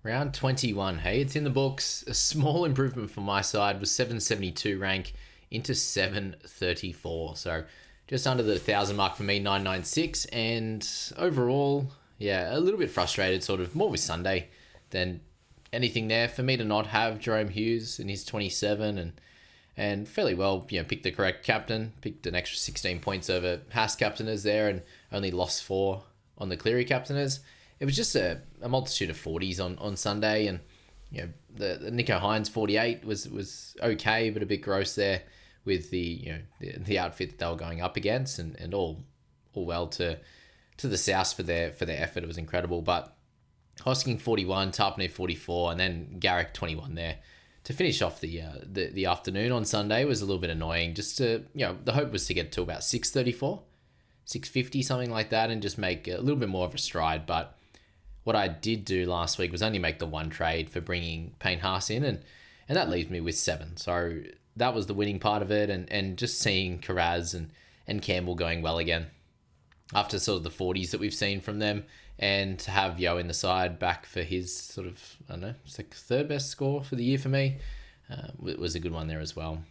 Round 21, hey, it's in the books. A small improvement from my side was 772 rank into 734. So just under the 1,000 mark for me, 996. And overall, yeah, a little bit frustrated, sort of more with Sunday than anything there. For me to not have Jerome Hughes in his 27 and fairly well, picked the correct captain, picked an extra 16 points over Haas captainers there and only lost 4 on the Cleary captainers. It was just a multitude of 40s on Sunday, and the Nico Hines 48 was okay, but a bit gross there with the outfit that they were going up against, and all well to the South for their effort. It was incredible, but Hosking 41, Tarpany 44, and then Garrick 21 there to finish off the afternoon on Sunday was a little bit annoying. Just to the hope was to get to about 634, 650, something like that, and just make a little bit more of a stride, but what I did do last week was only make the one trade for bringing Payne Haas in, and that leaves me with 7. So that was the winning part of it, and just seeing Carraz and Campbell going well again after sort of the 40s that we've seen from them, and to have Yo in the side back for his sort of, I don't know, it's like third best score for the year for me. It was a good one there as well.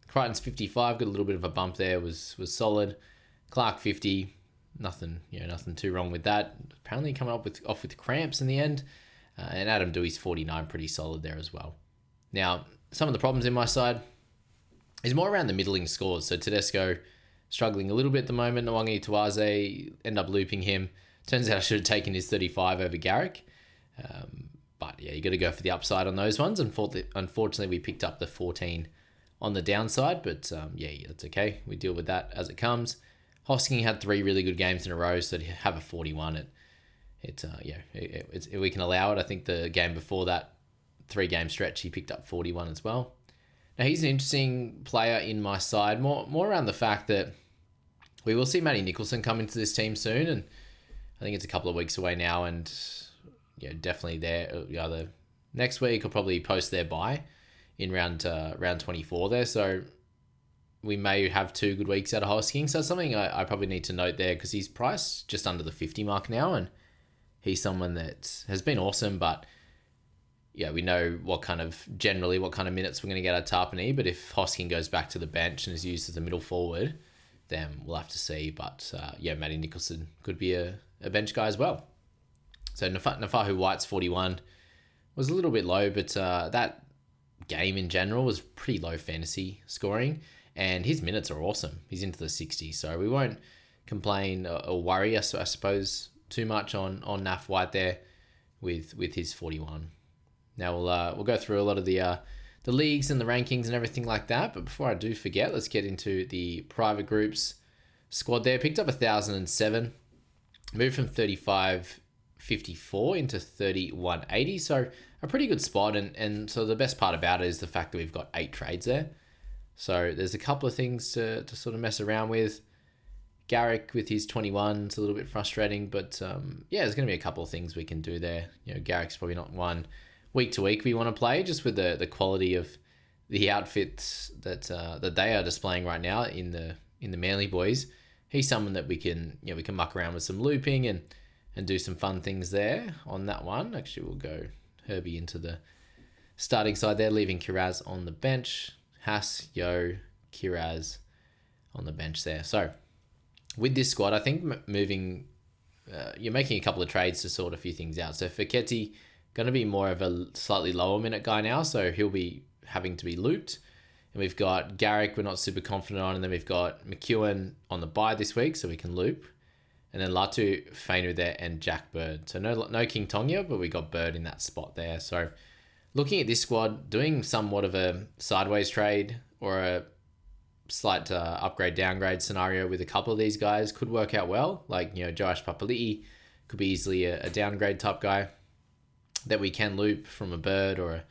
Crichton's 55, got a little bit of a bump there, was solid. Clark 50, nothing too wrong with that. Apparently coming off with cramps in the end. And Adam Dewey's 49, pretty solid there as well. Now, some of the problems in my side is more around the middling scores. So Tedesco struggling a little bit at the moment. Nwangi Tuaze end up looping him. Turns out I should have taken his 35 over Garrick. But yeah, you got to go for the upside on those ones. Unfortunately, we picked up the 14 on the downside. But yeah, that's okay. We deal with that as it comes. Hosking had 3 really good games in a row, so to have a 41, we can allow it. I think the game before that 3-game stretch, he picked up 41 as well. Now, he's an interesting player in my side, more around the fact that we will see Matty Nicholson come into this team soon, and I think it's a couple of weeks away now, and definitely there either next week or probably post their bye in round 24 there. So we may have 2 good weeks out of Hosking. So it's something I probably need to note there, because he's priced just under the 50 mark now, and he's someone that has been awesome, but yeah, we know what kind of minutes we're going to get out of Tarpany, but if Hosking goes back to the bench and is used as a middle forward, then we'll have to see. But Matty Nicholson could be a bench guy as well. So Nafahu White's 41 was a little bit low, but that game in general was pretty low fantasy scoring, and his minutes are awesome. He's into the 60s, so we won't complain or worry, I suppose, too much on Naf White there with his 41. Now we'll go through a lot of the leagues and the rankings and everything like that, but before I do forget, let's get into the private groups squad there. Picked up 1,007, moved from 35.54 into 31.80, so a pretty good spot, and so the best part about it is the fact that we've got 8 trades there. So there's a couple of things to sort of mess around with. Garrick with his 21 is a little bit frustrating, but there's going to be a couple of things we can do there. Garrick's probably not one week to week we want to play, just with the quality of the outfits that they are displaying right now in the Manly boys. He's someone that we can muck around with some looping and do some fun things there on that one. Actually, we'll go Herbie into the starting side there, leaving Kiraz on the bench. Haas, Yo, Kiraz on the bench there. So with this squad, I think you're making a couple of trades to sort a few things out. So Feketi, going to be more of a slightly lower minute guy now, so he'll be having to be looped. And we've got Garrick, we're not super confident on, and then we've got McEwen on the bye this week, so we can loop. And then Latu, Fainu there, and Jack Bird. So no King Tonga, but we got Bird in that spot there. So looking at this squad, doing somewhat of a sideways trade or a slight upgrade-downgrade scenario with a couple of these guys could work out well. Like, Joash Papali'i could be easily a downgrade type guy that we can loop from a Bird or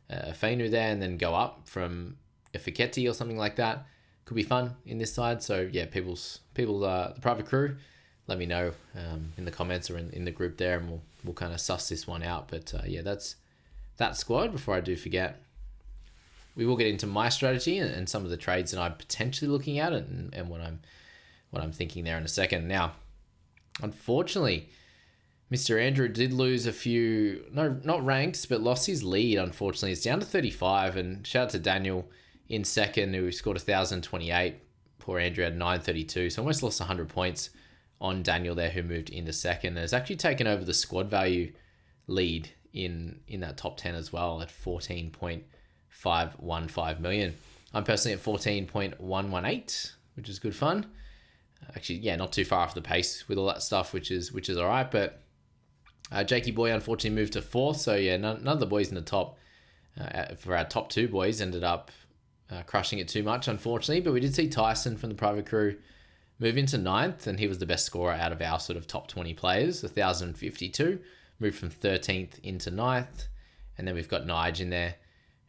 a Fainu there, and then go up from a Feketi or something like that. Could be fun in this side. So yeah, the private crew, let me know in the comments or in the group there, and we'll kind of suss this one out. But that's that squad. Before I do forget, we will get into my strategy and some of the trades that I'm potentially looking at and what I'm thinking there in a second. Now, unfortunately, Mr. Andrew did lose a few, no, not ranks, but lost his lead, unfortunately. It's down to 35, and shout out to Daniel in second, who scored 1,028. Poor Andrew had 932, so almost lost 100 points on Daniel there, who moved into second. And has actually taken over the squad value lead in that top 10 as well at 14.515 million. I'm personally at 14.118, which is good fun. Actually, yeah, not too far off the pace with all that stuff, which is all right, but Jakey Boy unfortunately moved to fourth, so yeah, none of the boys in the top, for our top two boys, ended up crushing it too much, unfortunately. But we did see Tyson from the private crew move into ninth, and he was the best scorer out of our sort of top 20 players, 1,052, moved from 13th into ninth. And then we've got Nige in there,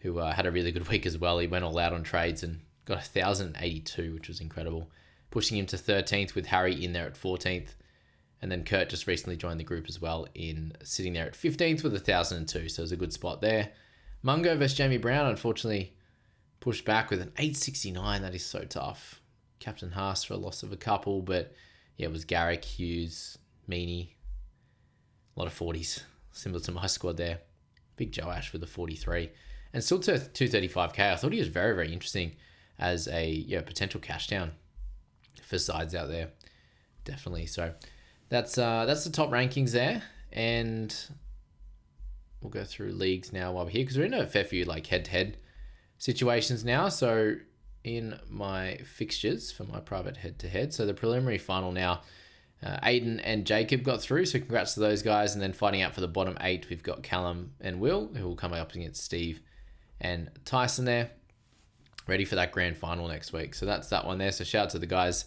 who had a really good week as well. He went all out on trades and got 1,082, which was incredible, pushing him to 13th with Harry in there at 14th. And then Kurt just recently joined the group as well, in sitting there at 15th with 1,002. So it was a good spot there. Mungo versus Jamie Brown, unfortunately, pushed back with an 869. That is so tough. Captain Haas for a loss of a couple, but yeah, it was Garrick, Hughes, Meany. A lot of 40s, similar to my squad there. Big Joe Ash with a 43. And still to 235k. I thought he was very, very interesting as a potential cash down for sides out there. Definitely. So that's the top rankings there, and we'll go through leagues now while we're here, because we're in a fair few like head-to-head situations now. So in my fixtures for my private head-to-head, so the preliminary final now, Hayden and Jacob got through, so congrats to those guys. And then fighting out for the bottom 8, we've got Callum and Will, who will come up against Steve and Tyson there, ready for that grand final next week. So that's that one there. So shout out to the guys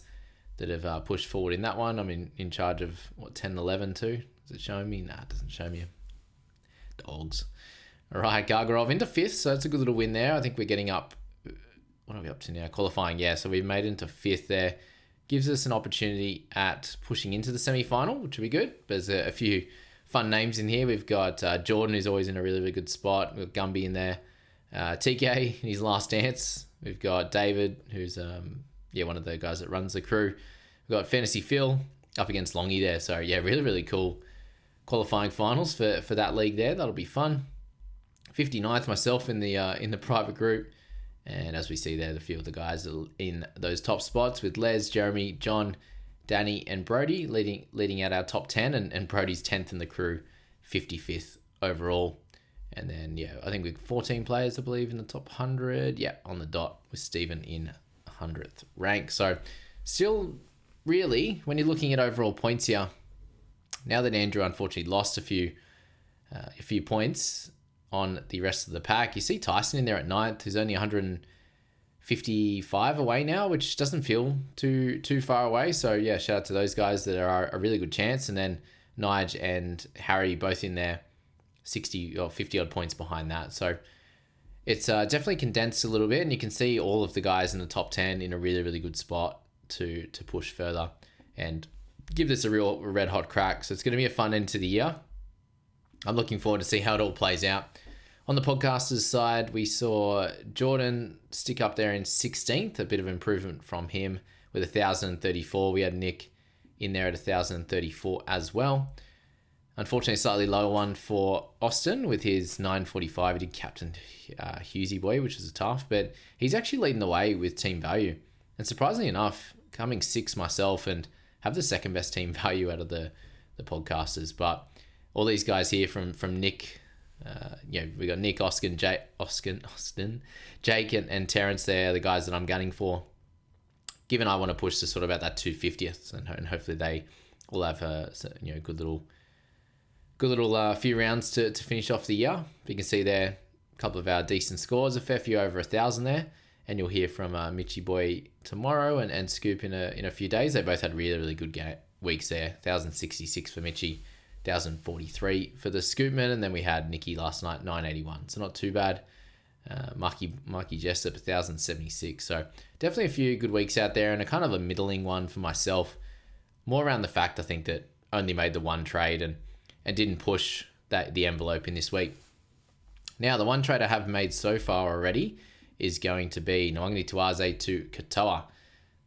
that have pushed forward in that one. I'm in charge of, 10 and 11 too? Is it showing me? Nah, it doesn't show me. Dogs. All right, Gargarov into 5th, so that's a good little win there. I think we're getting up, what are we up to now? Qualifying, yeah. So we've made it into 5th there. Gives us an opportunity at pushing into the semi-final, which will be good. There's a few fun names in here. We've got Jordan, who's always in a really, really good spot. We've got Gumby in there. TK in his last dance. We've got David, who's one of the guys that runs the crew. We've got Fantasy Phil up against Longy there. So yeah, really, really cool qualifying finals for that league there. That'll be fun. 59th myself in the private group. And as we see there, a few of the guys are in those top spots with Les, Jeremy, John, Danny, and Brody leading out our top 10, and Brody's 10th in the crew, 55th overall. And then, yeah, I think we've 14 players, I believe, in the top 100. Yeah, on the dot with Stephen in 100th rank. So still, really, when you're looking at overall points here, now that Andrew unfortunately lost a few points on the rest of the pack, you see Tyson in there at 9th, who's only 155 away now, which doesn't feel too far away. So yeah, shout out to those guys that are a really good chance. And then Nige and Harry both in there, 60 or 50 odd points behind that. So it's definitely condensed a little bit, and you can see all of the guys in the top 10 in a really, really good spot to push further and give this a real red hot crack. So it's going to be a fun end to the year. I'm looking forward to see how it all plays out. On the podcasters side, we saw Jordan stick up there in 16th, a bit of improvement from him with 1,034. We had Nick in there at 1,034 as well. Unfortunately, a slightly lower one for Austin with his 945. He did captain Hughesy Boy, which is tough, but he's actually leading the way with team value. And surprisingly enough, coming 6th myself and have the second best team value out of the podcasters. But all these guys here from Nick, we got Nick, Austin, Jake, and Terrence there, the guys that I'm gunning for. Given I want to push to sort of about that 250th, and hopefully they will have a good little few rounds to finish off the year. You can see there a couple of our decent scores, a fair few over 1,000 there, and you'll hear from Mitchy Boy tomorrow and Scoop in a few days. They both had really, really good weeks there. 1,066 for Mitchy, 1,043 for the Scoopman, and then we had Nicky last night, 981. So not too bad. Mikey Jessup, 1,076. So definitely a few good weeks out there, and a kind of a middling one for myself. More around the fact, I think, that only made the one trade and didn't push the envelope in this week. Now, the one trade I have made so far already is going to be Nwangani Tuaze to Katoa.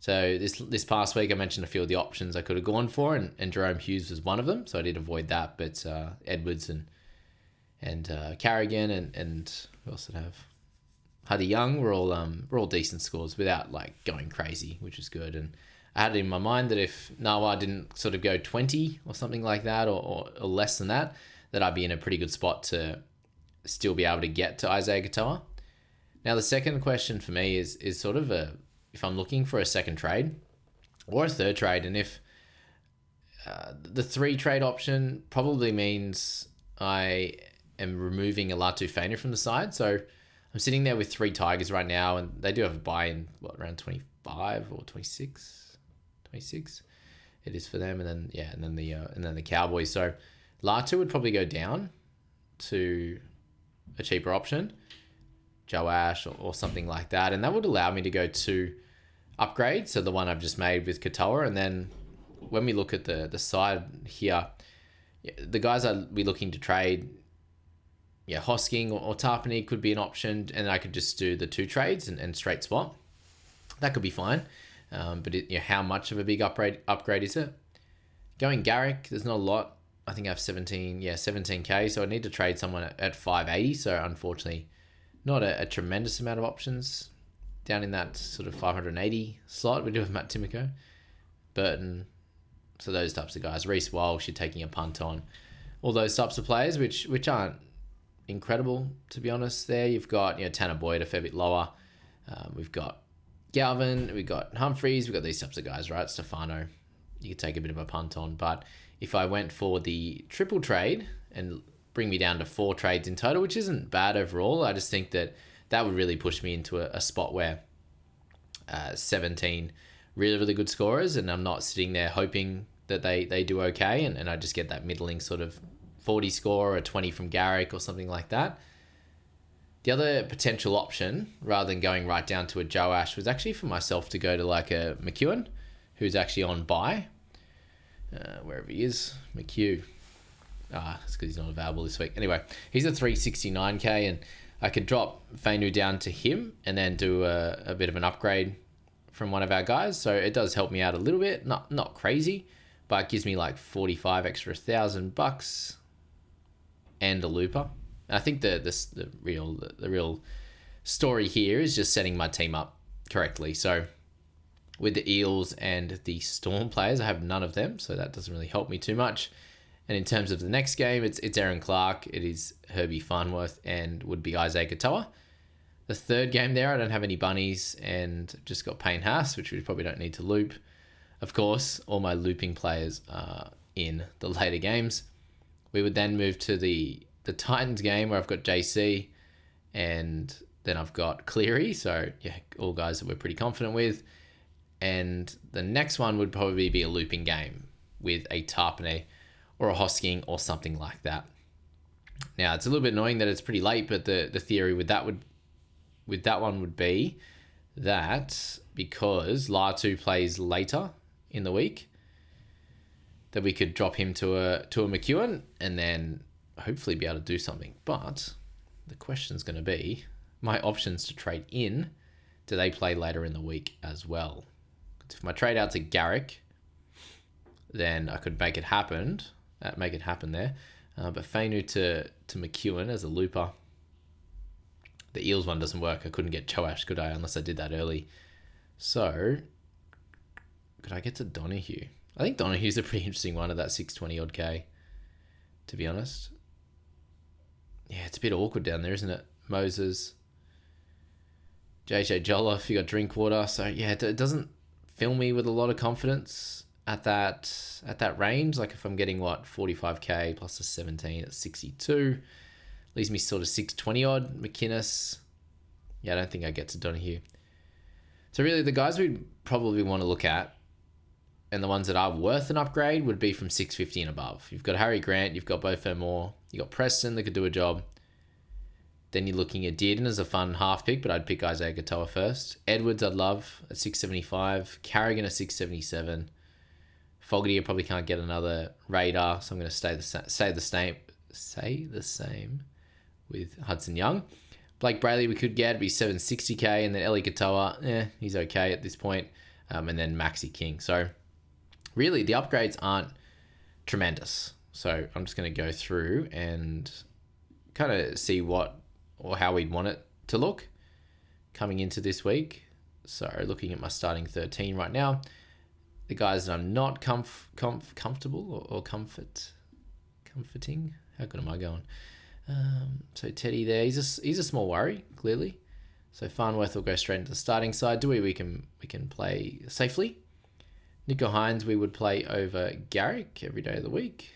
So this past week, I mentioned a few of the options I could have gone for, and Jerome Hughes was one of them. So I did avoid that. But Edwards and Carrigan and who else did I have? Huddy Young were all decent scores without like going crazy, which is good. And I had it in my mind that if Nawa didn't sort of go 20 or something like that, or less than that, that I'd be in a pretty good spot to still be able to get to Isaiah Katoa. Now, the second question for me is sort of if I'm looking for a second trade or a third trade, and if the 3 trade option probably means I am removing a Latu Fainu from the side. So I'm sitting there with 3 Tigers right now, and they do have a buy in around 25 or 26 it is for them, and then the Cowboys. So Latu would probably go down to a cheaper option, Joe Ash or something like that, and that would allow me to go to upgrade, so the one I've just made with Katoa. And then when we look at the side here, the guys I'd be looking to trade, Hosking or Tarpany could be an option, and I could just do the 2 trades and straight swap. That could be fine, but how much of a big upgrade is it? Going Garrick, there's not a lot. I think I have 17k, so I need to trade someone at 580, so unfortunately not a tremendous amount of options down in that sort of 580 slot. We do have Matt Timoko, Burton, so those types of guys. Reece Walsh, you're taking a punt on. All those types of players, which aren't incredible, to be honest. There you've got Tanner Boyd a fair bit lower. We've got Galvin, we've got Humphreys, we've got these types of guys, right? Stefano, you could take a bit of a punt on. But if I went for the triple trade and bring me down to 4 trades in total, which isn't bad overall, I just think that would really push me into a spot where 17 really, really good scorers, and I'm not sitting there hoping that they do okay, and I just get that middling sort of 40 score or a 20 from Garrick or something like that. The other potential option, rather than going right down to a Joe Ash, was actually for myself to go to like a McEwen, who's actually on buy. Wherever he is, McHugh. It's because he's not available this week. Anyway, he's a 369k, and I could drop Fainu down to him and then do a bit of an upgrade from one of our guys. So it does help me out a little bit. Not crazy, but it gives me like 45 extra $1,000 and a looper. And I think the real story here is just setting my team up correctly. So with the Eels and the Storm players, I have none of them, so that doesn't really help me too much. And in terms of the next game, it's Aaron Clark, it is Herbie Farnworth, and would be Isaiah Katoa. The third game there, I don't have any bunnies, and just got Payne Haas, which we probably don't need to loop. Of course, all my looping players are in the later games. We would then move to the Titans game, where I've got JC, and then I've got Cleary, so all guys that we're pretty confident with. And the next one would probably be a looping game with a Tarpany or a Hosking or something like that. Now, it's a little bit annoying that it's pretty late, but the theory with that one would be that because Latu plays later in the week, that we could drop him to a McEwen and then hopefully be able to do something. But the question's going to be my options to trade in. Do they play later in the week as well? If my trade out to Garrick, then I could make it happen there. But Fainu to McEwen as a looper. The Eels one doesn't work. I couldn't get Choash, could I? Unless I did that early. So, could I get to Donahue? I think Donahue's a pretty interesting one at that 620 odd K, to be honest. Yeah, it's a bit awkward down there, isn't it? Moses, JJ Jolliffe, you got Drinkwater. So, yeah, it doesn't fill me with a lot of confidence at that range. Like if I'm getting 45k plus a 17 at 62, leaves me sort of 620 odd. McInnes, I don't think I get to Donahue. So really the guys we'd probably want to look at, and the ones that are worth an upgrade, would be from 650 and above. You've got Harry Grant, you've got Beau Fermor, you've got Preston that could do a job. Then you're looking at Dearden as a fun half pick, but I'd pick Isaiah Katoa first. Edwards I'd love at 675. Carrigan at 677. Fogarty I probably can't get another radar, so I'm going to stay the same with Hudson Young. Blake Brayley we could get, be 760k, and then Ellie Katoa, he's okay at this point. and then Maxi King. So really, the upgrades aren't tremendous. So I'm just going to go through and kind of see what or how we'd want it to look coming into this week. So looking at my starting 13 right now, the guys that I'm not comfortable or comforting. How good am I going? So Teddy there, he's a small worry, clearly. So Farnworth will go straight into the starting side. Dewey we can play safely. Nico Hines we would play over Garrick every day of the week.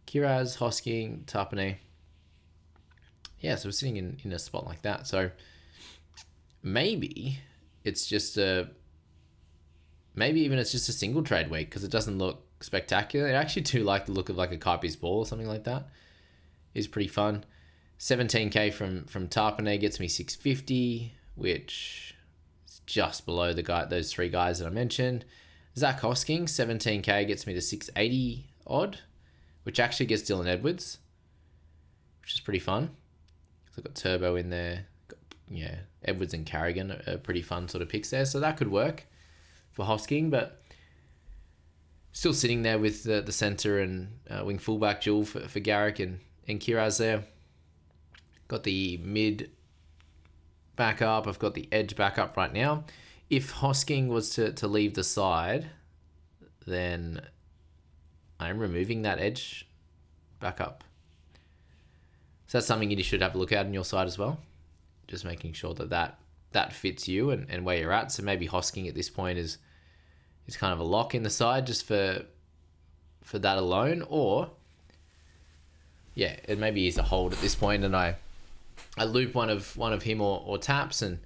Kiraz, Hosking, Tapane. Yeah, so we're sitting in a spot like that. So maybe it's just maybe even it's just a single trade week because it doesn't look spectacular. I actually do like the look of like a Kaipi's ball or something like that. It's pretty fun. 17k from Tarpanay gets me 650, which is just below those three guys that I mentioned. Zach Hosking, 17k gets me to 680 odd, which actually gets Dylan Edwards, which is pretty fun. So I've got Turbo in there. Edwards and Carrigan are pretty fun sort of picks there. So that could work for Hosking, but still sitting there with the centre and wing fullback duel for Garrick and Kiraz there. Got the mid back up. I've got the edge back up right now. If Hosking was to leave the side, then I'm removing that edge back up. So that's something you should have a look at on your side as well. Just making sure that fits you and where you're at. So maybe Hosking at this point is kind of a lock in the side just for that alone, or it maybe is a hold at this point, and I loop one of him or Taps and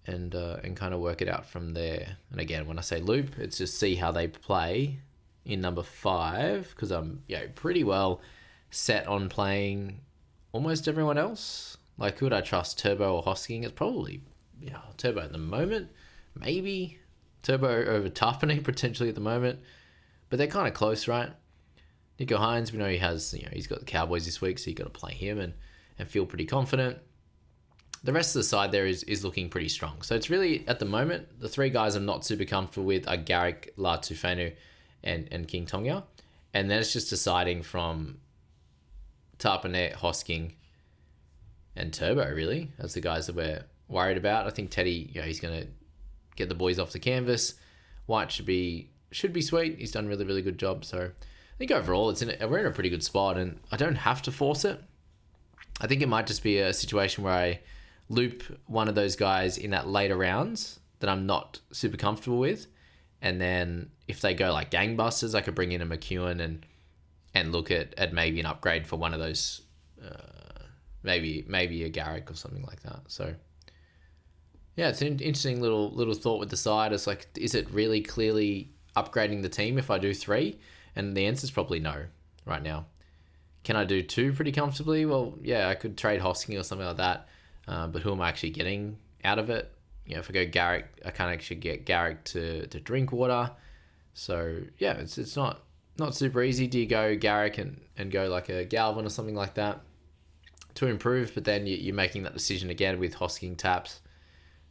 kind of work it out from there. And again, when I say loop, it's just see how they play in number 5, because I'm pretty well set on playing almost everyone else. Like, could I trust Turbo or Hosking? It's probably Turbo at the moment, maybe Turbo over Tarpanay potentially at the moment, but they're kind of close, right? Nico Hines, we know he has, he's got the Cowboys this week, so you got to play him and feel pretty confident. The rest of the side there is looking pretty strong. So it's really, at the moment, the three guys I'm not super comfortable with are Garrick, La Tufenu, and King Tonga. And then it's just deciding from Tarpanet, Hosking, and Turbo, really, as the guys that we're worried about. I think Teddy, he's going to get the boys off the canvas. White should be sweet. He's done a really, really good job. So I think overall we're in a pretty good spot, and I don't have to force it. I think it might just be a situation where I loop one of those guys in that later rounds that I'm not super comfortable with. And then if they go like gangbusters, I could bring in a McEwen and look at maybe an upgrade for one of those, maybe a Garrick or something like that. So yeah, it's an interesting little thought with the side. It's like, is it really clearly upgrading the team if I do 3? And the answer is probably no right now. Can I do 2 pretty comfortably? Well, yeah, I could trade Hosking or something like that. But who am I actually getting out of it? If I go Garrick, I can't actually get Garrick to drink water. So yeah, it's not super easy. Do you go Garrick and go like a Galvin or something like that to improve? But then you're making that decision again with Hosking, Taps,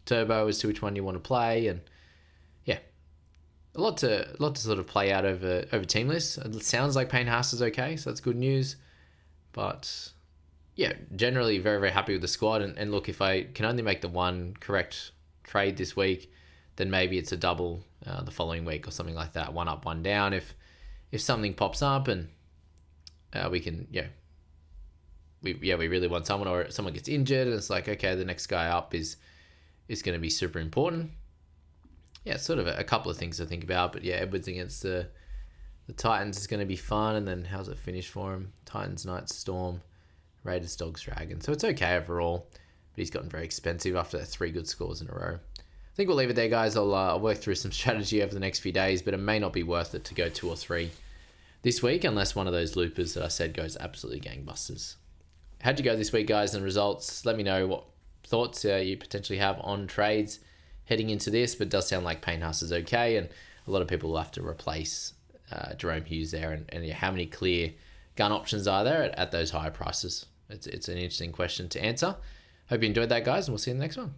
Turbo as to which one you want to play. And yeah, a lot to sort of play out over team lists. It sounds like Payne Haas is okay, so that's good news. But yeah, generally very, very happy with the squad. And look, if I can only make the one correct trade this week, then maybe it's a double the following week or something like that. 1 up, 1 down. If something pops up and we can, we really want someone, or someone gets injured and it's like, okay, the next guy up is going to be super important. Yeah, sort of a couple of things to think about. But yeah, Edwards against the Titans is going to be fun. And then how's it finish for him? Titans, Knights, Storm, Raiders, Dogs, Dragons. So it's okay overall, but he's gotten very expensive after 3 good scores in a row. I think we'll leave it there, guys. I'll work through some strategy over the next few days, but it may not be worth it to go 2 or 3 this week unless one of those loopers that I said goes absolutely gangbusters. How'd you go this week, guys, and results? Let me know what thoughts you potentially have on trades heading into this, but it does sound like Payne Haas is okay, and a lot of people will have to replace Jerome Hughes there, and how many clear gun options are there at those higher prices? It's an interesting question to answer. Hope you enjoyed that, guys, and we'll see you in the next one.